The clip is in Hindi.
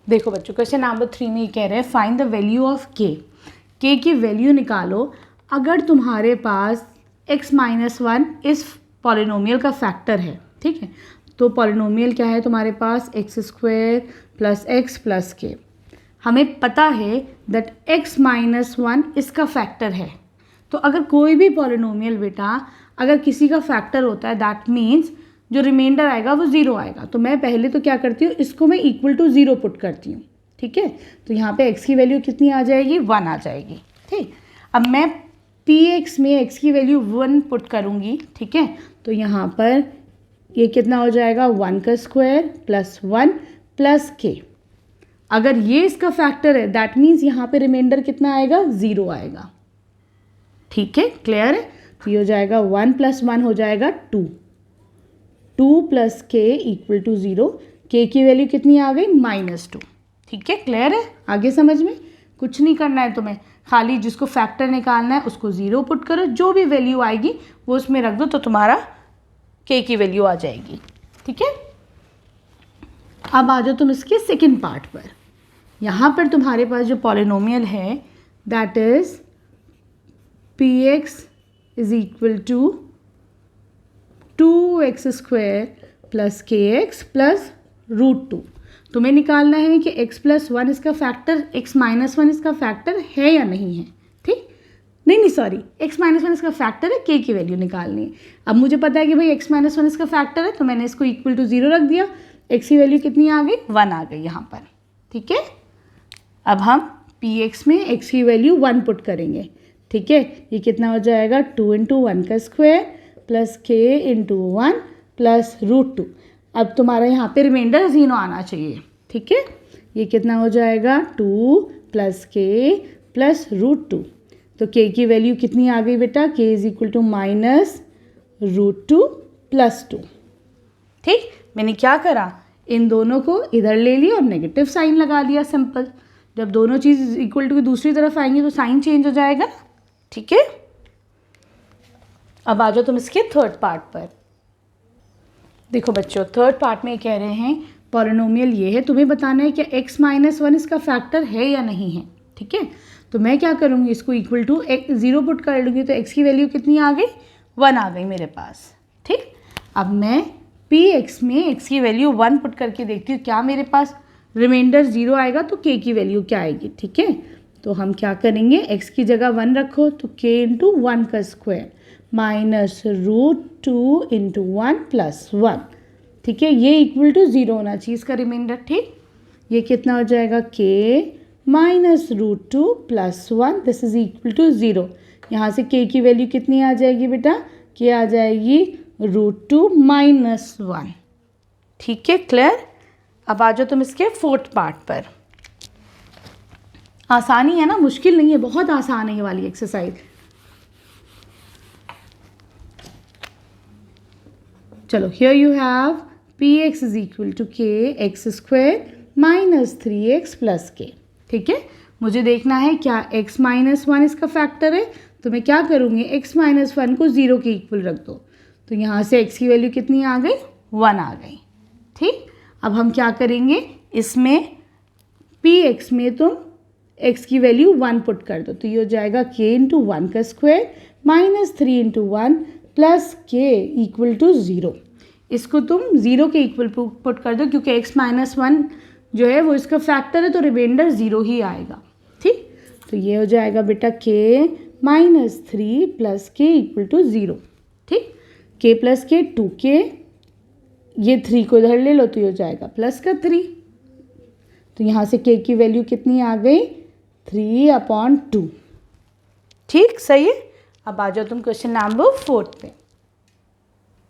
देखो बच्चों, क्वेश्चन नंबर 3 में ये कह रहे हैं फाइंड द वैल्यू ऑफ के की वैल्यू निकालो अगर तुम्हारे पास x-1 इस पॉलिनोमियल का फैक्टर है। ठीक है, तो पॉलिनोमियल क्या है तुम्हारे पास, x² + x + k। हमें पता है दैट x-1 इसका फैक्टर है। तो अगर कोई भी पॉलिनोमियल बेटा अगर किसी का फैक्टर होता है दैट मीन्स जो रिमाइंडर आएगा वो 0 आएगा। तो मैं पहले तो क्या करती हूँ, इसको मैं इक्वल टू 0 पुट करती हूँ। ठीक है, तो यहाँ पे x की वैल्यू कितनी आ जाएगी, 1 आ जाएगी। ठीक, अब मैं px में x की वैल्यू 1 पुट करूँगी। ठीक है, तो यहाँ पर ये कितना हो जाएगा, 1 का स्क्वायर + 1 + k। अगर ये इसका फैक्टर है दैट मीन्स यहाँ पे रिमाइंडर कितना आएगा, 0 आएगा। ठीक है, क्लियर है। तो ये हो जाएगा 1 + 1 हो जाएगा 2 + k = 0। k की वैल्यू कितनी आ गई, -2। ठीक है, क्लियर है। आगे समझ में कुछ नहीं करना है तुम्हें, खाली जिसको फैक्टर निकालना है उसको 0 पुट करो, जो भी वैल्यू आएगी वो उसमें रख दो तो तुम्हारा k की वैल्यू आ जाएगी। ठीक है, अब आ जाओ तुम इसके सेकेंड पार्ट पर। यहाँ पर तुम्हारे पास जो पॉलिनोमियल है that is px = 2x² + kx + √2। तुम्हें निकालना है कि x + 1 इसका फैक्टर, x-1 इसका फैक्टर है या नहीं है। ठीक, नहीं सॉरी, x-1 इसका फैक्टर है, k की वैल्यू निकालनी है। अब मुझे पता है कि भाई x-1 इसका फैक्टर है तो मैंने इसको इक्वल टू 0 रख दिया। x की वैल्यू कितनी आ गई, 1 आ गई यहाँ पर। ठीक है, अब हम px में x की वैल्यू 1 पुट करेंगे। ठीक है, ये कितना हो जाएगा, 2 × 1 का स्क्वायर + k × 1 + √2। अब तुम्हारा यहाँ पे रिमाइंडर 0 आना चाहिए। ठीक है, ये कितना हो जाएगा, 2 + k + √2। तो k की वैल्यू कितनी आ गई बेटा, k = -√2 + 2। ठीक, मैंने क्या करा, इन दोनों को इधर ले लिया और नेगेटिव साइन लगा लिया। सिंपल, जब दोनों चीज़ इक्वल टू की दूसरी तरफ आएंगी तो साइन चेंज हो जाएगा। ठीक है, अब आ जाओ तुम इसके थर्ड पार्ट पर। देखो बच्चों, थर्ड पार्ट में कह रहे हैं पॉलिनोमियल ये है, तुम्हें बताना है कि x-1 इसका फैक्टर है या नहीं है। ठीक है, तो मैं क्या करूँगी, इसको इक्वल टू 0 पुट कर लूँगी तो x की वैल्यू कितनी आ गई, 1 आ गई मेरे पास। ठीक, अब मैं px में x की वैल्यू 1 पुट करके देखती हूँ क्या मेरे पास रिमाइंडर 0 आएगा तो k की वैल्यू क्या आएगी। ठीक है, तो हम क्या करेंगे, x की जगह 1 रखो तो k × 1 का स्क्वायर -√2 × 1 + 1। ठीक है, ये इक्वल टू 0 होना चाहिए इसका रिमाइंडर। ठीक, ये कितना हो जाएगा, k -√2 + 1, this is equal to 0। यहाँ से k की वैल्यू कितनी आ जाएगी बेटा, k आ जाएगी √2 - 1। ठीक है, क्लियर। अब आ जाओ तुम इसके फोर्थ पार्ट पर। आसानी है ना, मुश्किल नहीं है, बहुत आसान है ये वाली एक्सरसाइज। चलो, here you have px = k x² - 3x + k। ठीक है, मुझे देखना है क्या x-1 इसका फैक्टर है, तो मैं क्या करूँगी, x-1 को 0 के इक्वल रख दो। तो यहाँ से x की वैल्यू कितनी आ गई, 1 आ गई। ठीक, अब हम क्या करेंगे, इसमें px में तुम x की वैल्यू 1 पुट कर दो तो ये हो जाएगा k × 1 का स्क्वायर -3 × 1 + k = 0। इसको तुम 0 के इक्वल पुट कर दो क्योंकि x-1 जो है वो इसका फैक्टर है तो रिमाइंडर 0 ही आएगा। ठीक, तो ये हो जाएगा बेटा k -3 + k = 0। ठीक, k + k 2k, ये 3 को इधर ले लो तो ये हो जाएगा +3। तो यहाँ से k की वैल्यू कितनी आ गई, 3/2। ठीक, सही है। अब आ जाओ तुम क्वेश्चन नंबर 4 पे।